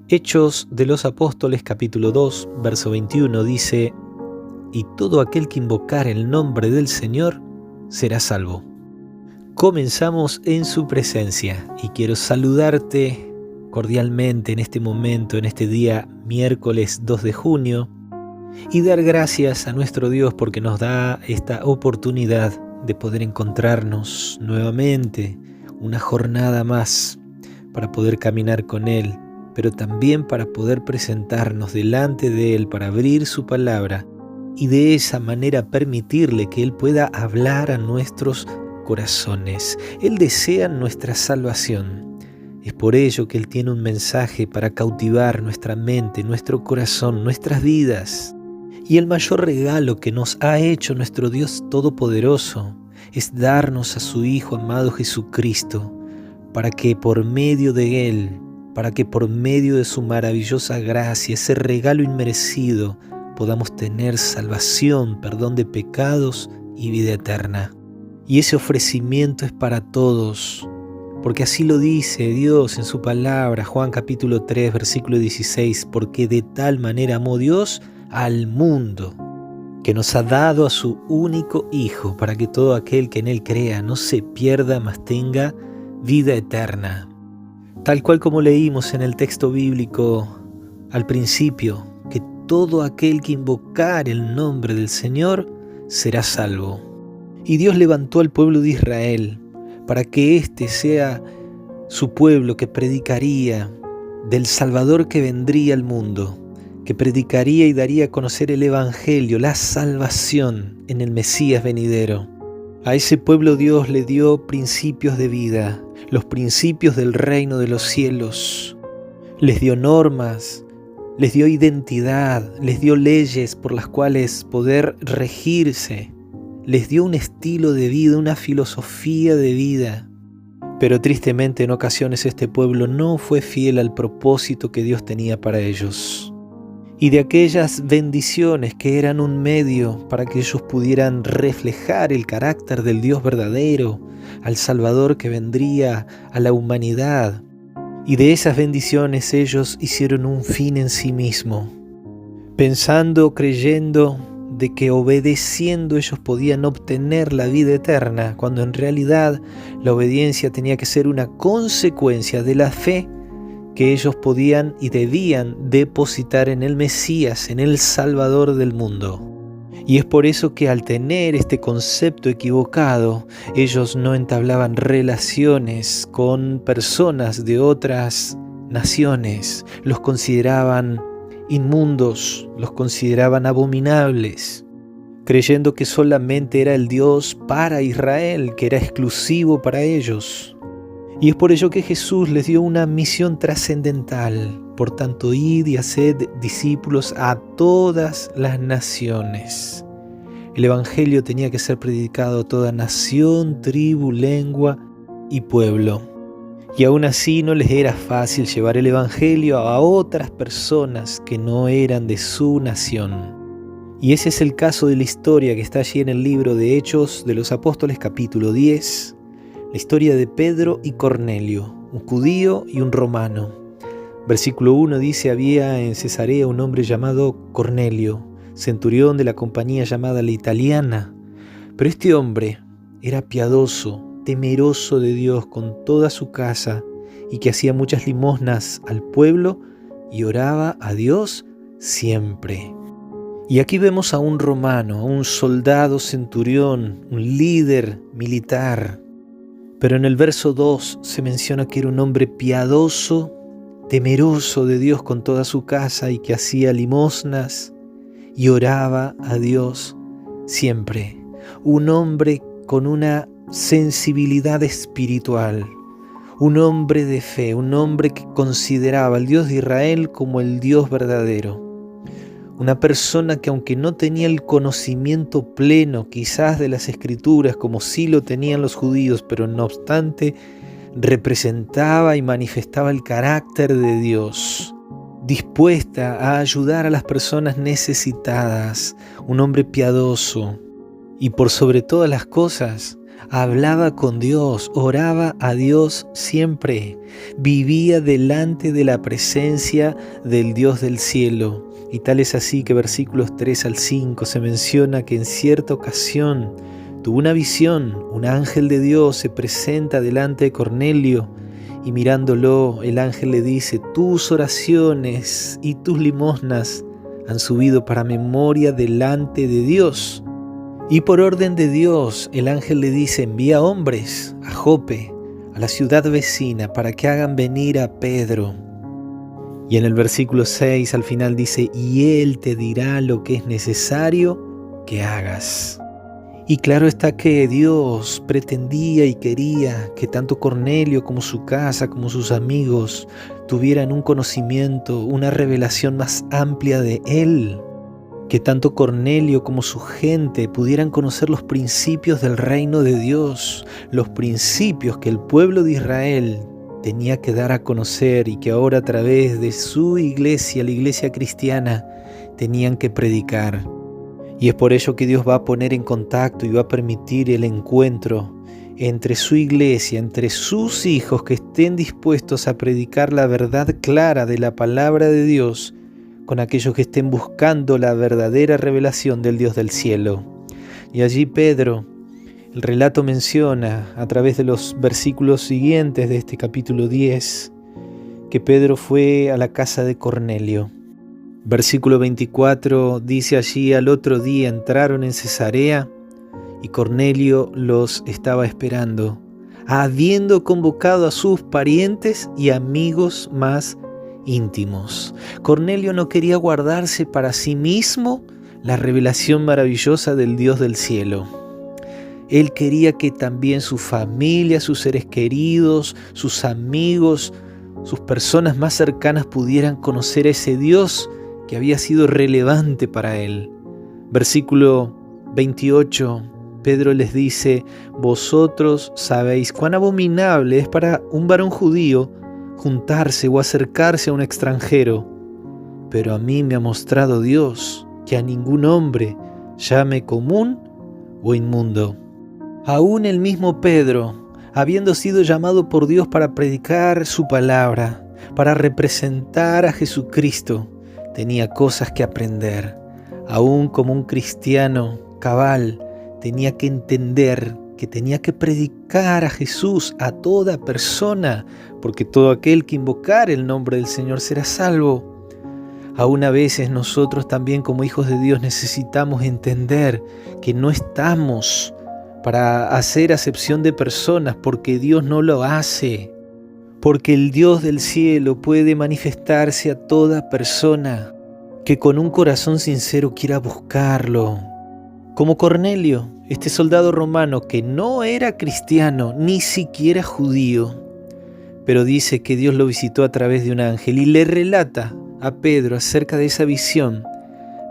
Hechos de los Apóstoles capítulo 2, verso 21 dice: «Y todo aquel que invocar el nombre del Señor será salvo». Comenzamos en su presencia y quiero saludarte cordialmente en este momento, en este día miércoles 2 de junio, y dar gracias a nuestro Dios porque nos da esta oportunidad de poder encontrarnos nuevamente, una jornada más para poder caminar con Él, pero también para poder presentarnos delante de Él, para abrir su palabra y de esa manera permitirle que Él pueda hablar a nuestros corazones. Él desea nuestra salvación. Es por ello que Él tiene un mensaje para cautivar nuestra mente, nuestro corazón, nuestras vidas. Y el mayor regalo que nos ha hecho nuestro Dios Todopoderoso es darnos a su Hijo amado Jesucristo, para que por medio de Él, para que por medio de su maravillosa gracia, ese regalo inmerecido, podamos tener salvación, perdón de pecados y vida eterna. Y ese ofrecimiento es para todos, porque así lo dice Dios en su palabra, Juan capítulo 3, versículo 16, porque de tal manera amó Dios al mundo, que nos ha dado a su único Hijo, para que todo aquel que en Él crea no se pierda, mas tenga vida eterna. Tal cual como leímos en el texto bíblico al principio, que todo aquel que invocar el nombre del Señor será salvo. Y Dios levantó al pueblo de Israel para que éste sea su pueblo que predicaría del Salvador que vendría al mundo, que predicaría y daría a conocer el Evangelio, la salvación en el Mesías venidero. A ese pueblo Dios le dio principios de vida, los principios del reino de los cielos. Les dio normas, les dio identidad, les dio leyes por las cuales poder regirse. Les dio un estilo de vida, una filosofía de vida. Pero tristemente en ocasiones este pueblo no fue fiel al propósito que Dios tenía para ellos. Y de aquellas bendiciones que eran un medio para que ellos pudieran reflejar el carácter del Dios verdadero, al Salvador que vendría a la humanidad. Y de esas bendiciones ellos hicieron un fin en sí mismo, pensando, creyendo de que obedeciendo ellos podían obtener la vida eterna, cuando en realidad la obediencia tenía que ser una consecuencia de la fe que ellos podían y debían depositar en el Mesías, en el Salvador del mundo. Y es por eso que al tener este concepto equivocado, ellos no entablaban relaciones con personas de otras naciones, los consideraban inmundos, los consideraban abominables, creyendo que solamente era el Dios para Israel, que era exclusivo para ellos. Y es por ello que Jesús les dio una misión trascendental. Por tanto, id y haced discípulos a todas las naciones. El Evangelio tenía que ser predicado a toda nación, tribu, lengua y pueblo. Y aún así no les era fácil llevar el Evangelio a otras personas que no eran de su nación. Y ese es el caso de la historia que está allí en el libro de Hechos de los Apóstoles capítulo 10, la historia de Pedro y Cornelio, un judío y un romano. Versículo 1 dice: había en Cesarea un hombre llamado Cornelio, centurión de la compañía llamada la Italiana. Pero este hombre era piadoso, temeroso de Dios con toda su casa, y que hacía muchas limosnas al pueblo y oraba a Dios siempre. Y aquí vemos a un romano, a un soldado centurión, un líder militar. Pero en el verso 2 se menciona que era un hombre piadoso, temeroso de Dios con toda su casa y que hacía limosnas y oraba a Dios siempre. Un hombre con una sensibilidad espiritual, un hombre de fe, un hombre que consideraba al Dios de Israel como el Dios verdadero. Una persona que, aunque no tenía el conocimiento pleno quizás de las Escrituras como sí lo tenían los judíos, pero no obstante representaba y manifestaba el carácter de Dios, dispuesta a ayudar a las personas necesitadas, un hombre piadoso y por sobre todas las cosas hablaba con Dios, oraba a Dios siempre, vivía delante de la presencia del Dios del cielo. Y tal es así que versículos 3 al 5 se menciona que en cierta ocasión tuvo una visión, un ángel de Dios se presenta delante de Cornelio y mirándolo el ángel le dice: tus oraciones y tus limosnas han subido para memoria delante de Dios. Y por orden de Dios, el ángel le dice: envía hombres a Jope, a la ciudad vecina, para que hagan venir a Pedro. Y en el versículo 6 al final dice: y él te dirá lo que es necesario que hagas. Y claro está que Dios pretendía y quería que tanto Cornelio como su casa, como sus amigos, tuvieran un conocimiento, una revelación más amplia de Él. Que tanto Cornelio como su gente pudieran conocer los principios del reino de Dios, los principios que el pueblo de Israel tenía que dar a conocer y que ahora a través de su iglesia, la iglesia cristiana, tenían que predicar. Y es por ello que Dios va a poner en contacto y va a permitir el encuentro entre su iglesia, entre sus hijos que estén dispuestos a predicar la verdad clara de la palabra de Dios, con aquellos que estén buscando la verdadera revelación del Dios del cielo. Y allí Pedro, el relato menciona a través de los versículos siguientes de este capítulo 10, que Pedro fue a la casa de Cornelio. Versículo 24 dice allí: al otro día entraron en Cesarea y Cornelio los estaba esperando, habiendo convocado a sus parientes y amigos más íntimos. Cornelio no quería guardarse para sí mismo la revelación maravillosa del Dios del cielo. Él quería que también su familia, sus seres queridos, sus amigos, sus personas más cercanas pudieran conocer a ese Dios que había sido relevante para él. Versículo 28, Pedro les dice: vosotros sabéis cuán abominable es para un varón judío juntarse o acercarse a un extranjero, pero a mí me ha mostrado Dios que a ningún hombre llame común o inmundo. Aún el mismo Pedro, habiendo sido llamado por Dios para predicar su palabra, para representar a Jesucristo, tenía cosas que aprender. Aún como un cristiano cabal, tenía que entender que tenía que predicar a Jesús a toda persona, porque todo aquel que invocar el nombre del Señor será salvo. Aún a veces nosotros también como hijos de Dios necesitamos entender que no estamos para hacer acepción de personas, porque Dios no lo hace. Porque el Dios del cielo puede manifestarse a toda persona que con un corazón sincero quiera buscarlo. Como Cornelio, este soldado romano que no era cristiano, ni siquiera judío, pero dice que Dios lo visitó a través de un ángel y le relata a Pedro acerca de esa visión.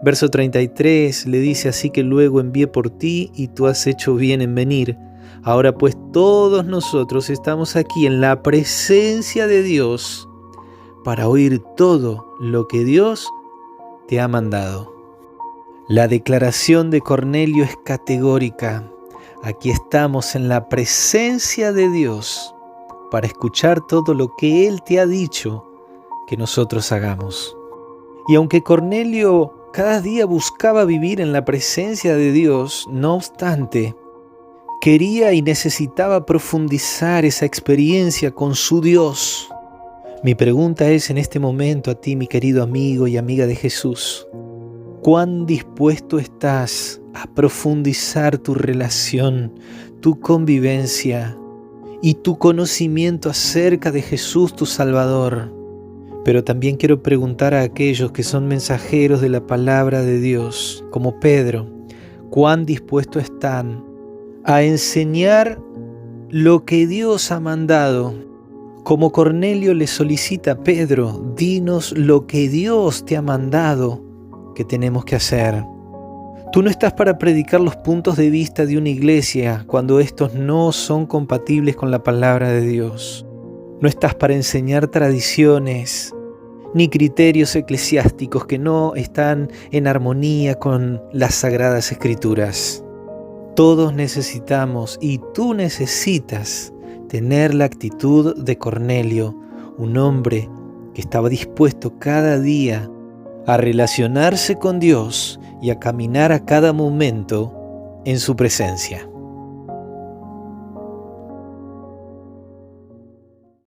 Verso 33 le dice: así que luego envié por ti y tú has hecho bien en venir. Ahora pues todos nosotros estamos aquí en la presencia de Dios para oír todo lo que Dios te ha mandado. La declaración de Cornelio es categórica. Aquí estamos en la presencia de Dios para escuchar todo lo que Él te ha dicho que nosotros hagamos. Y aunque Cornelio cada día buscaba vivir en la presencia de Dios, no obstante, quería y necesitaba profundizar esa experiencia con su Dios. Mi pregunta es en este momento a ti, mi querido amigo y amiga de Jesús: ¿cuán dispuesto estás a profundizar tu relación, tu convivencia y tu conocimiento acerca de Jesús, tu Salvador? Pero también quiero preguntar a aquellos que son mensajeros de la palabra de Dios, como Pedro: ¿cuán dispuestos están a enseñar lo que Dios ha mandado? Como Cornelio le solicita a Pedro: dinos lo que Dios te ha mandado que tenemos que hacer. Tú no estás para predicar los puntos de vista de una iglesia cuando estos no son compatibles con la palabra de Dios. No estás para enseñar tradiciones ni criterios eclesiásticos que no están en armonía con las Sagradas Escrituras. Todos necesitamos, y tú necesitas, tener la actitud de Cornelio, un hombre que estaba dispuesto cada día a relacionarse con Dios y a caminar a cada momento en su presencia.